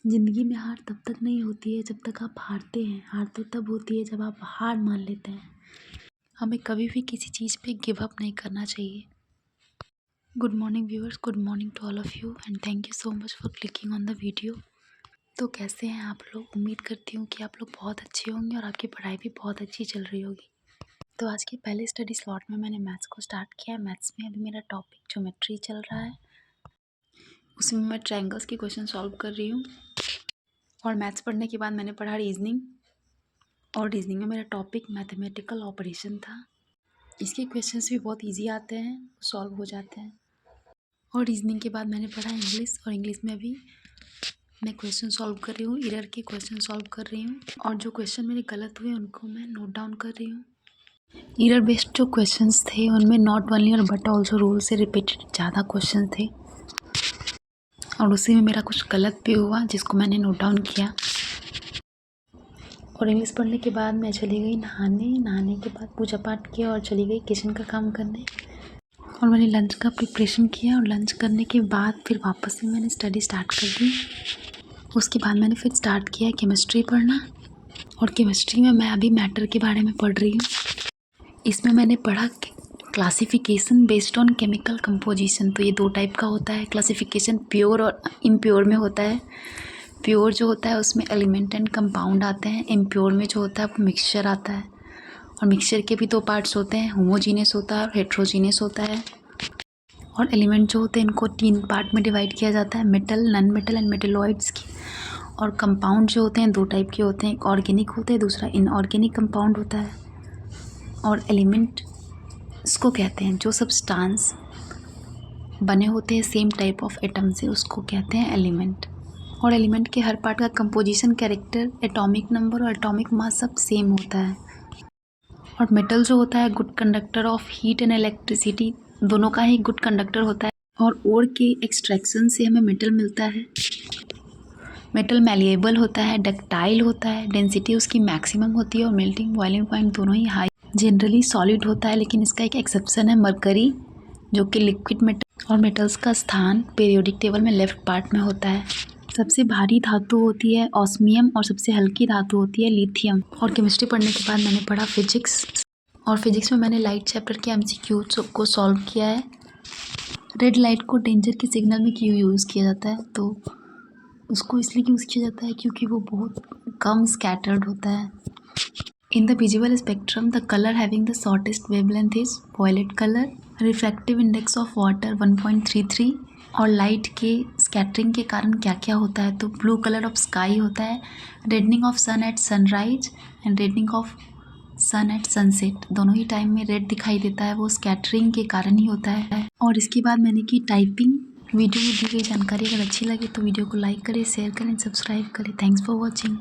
ज़िंदगी में हार तब तक नहीं होती है जब तक आप हारते हैं। हार तो तब होती है जब आप हार मान लेते हैं। हमें कभी भी किसी चीज़ पे गिव अप नहीं करना चाहिए। Good morning viewers, good morning to all of you and thank you so much for clicking on the video. तो कैसे हैं आप लोग? उम्मीद करती हूँ कि आप लोग बहुत अच्छे होंगे और आपकी पढ़ाई भी बहुत अच्छी चल रही होगी। तो आज के पहले स्टडी स्लॉट में मैंने मैथ्स को स्टार्ट किया है। मैथ्स में अभी मेरा टॉपिक ज्योमेट्री चल रहा है। उसमें मैं ट्रायंगल्स के क्वेश्चन सॉल्व कर रही हूँ। और मैथ्स पढ़ने के बाद मैंने पढ़ा रीजनिंग, और रीजनिंग में मेरा टॉपिक मैथमेटिकल ऑपरेशन था। इसके क्वेश्चंस भी बहुत इजी आते हैं, सॉल्व हो जाते हैं। और रीजनिंग के बाद मैंने पढ़ा इंग्लिश, और इंग्लिश में भी मैं क्वेश्चन सॉल्व कर रही हूँ, एरर के क्वेश्चन सॉल्व कर रही हूँ। और जो क्वेश्चन मेरे गलत हुए उनको मैं नोट डाउन कर रही हूँ। एरर बेस्ड जो क्वेश्चंस थे उनमें नॉट ओनली और बट ऑल्सो रूल से रिपीटेड ज़्यादा क्वेश्चन थे, और उसी में मेरा कुछ गलत भी हुआ जिसको मैंने नोट डाउन किया। और इंग्लिश पढ़ने के बाद मैं चली गई नहाने के बाद पूजा पाठ किया और चली गई किचन का काम करने। और मैंने लंच का प्रिपरेशन किया, और लंच करने के बाद फिर वापस से मैंने स्टडी स्टार्ट कर दी। उसके बाद मैंने फिर स्टार्ट किया केमिस्ट्री पढ़ना, और केमिस्ट्री में मैं अभी मैटर के बारे में पढ़ रही हूँ। इसमें मैंने पढ़ा classification based on chemical composition. तो ये दो टाइप का होता है क्लासिफिकेशन, प्योर और इम्प्योर में होता है। प्योर जो होता है उसमें एलिमेंट एंड कंपाउंड आते हैं। इम्प्योर में जो होता है वो मिक्सचर आता है। और मिक्सचर के भी दो पार्ट्स होते हैं, होमोजीनियस होता है और हेट्रोजीनियस होता है। और एलिमेंट जो होते हैं इनको 3 पार्ट में डिवाइड किया जाता है, metal, non metal and metalloids की। और कंपाउंड जो होते हैं दो टाइप के होते हैं, एक ऑर्गेनिक होते हैं, दूसरा इनऑर्गेनिक कंपाउंड होता है। और एलिमेंट इसको कहते हैं जो सब्सटेंस बने होते हैं सेम टाइप ऑफ एटम से, उसको कहते हैं एलिमेंट। और एलिमेंट के हर पार्ट का कंपोजिशन, कैरेक्टर, एटॉमिक नंबर और एटॉमिक मास सब सेम होता है। और मेटल जो होता है good conductor of heat and electricity, दोनों का ही गुड कंडक्टर होता है। और ओर के एक्सट्रैक्शन से हमें मेटल मिलता है। मेटल मैलिएबल होता है, डक्टाइल होता है, डेंसिटी उसकी मैक्सिमम होती है, और मेल्टिंग बॉइलिंग पॉइंट दोनों ही हाई। जनरली सॉलिड होता है, लेकिन इसका एक एक्सेप्शन है मरकरी, जो कि लिक्विड मेटल। और मेटल्स का स्थान पीरियोडिक टेबल में लेफ्ट पार्ट में होता है। सबसे भारी धातु होती है ऑस्मियम, और सबसे हल्की धातु होती है लिथियम। और केमिस्ट्री पढ़ने के बाद मैंने पढ़ा फिजिक्स, और फिजिक्स में मैंने लाइट चैप्टर के एमसीक्यू को सॉल्व किया है। रेड लाइट को डेंजर के सिग्नल में क्यों यूज़ किया जाता है? तो उसको इसलिए यूज़ किया जाता है क्योंकि वो बहुत कम स्कैटर्ड होता है। In the visible spectrum the colour having the shortest wavelength is violet colour. Refractive index of water 1.33। और लाइट के स्कैटरिंग के कारण क्या क्या होता है? तो ब्लू कलर ऑफ स्काई होता है, reddening of sun at sunrise and reddening of sun at sunset. दोनों ही टाइम में रेड दिखाई देता है, वो स्कैटरिंग के कारण ही होता है। और इसके बाद मैंने की टाइपिंग। वीडियो में दी गई जानकारी अगर अच्छी लगे तो वीडियो को लाइक करें, शेयर करें, सब्सक्राइब करें। Thanks for watching.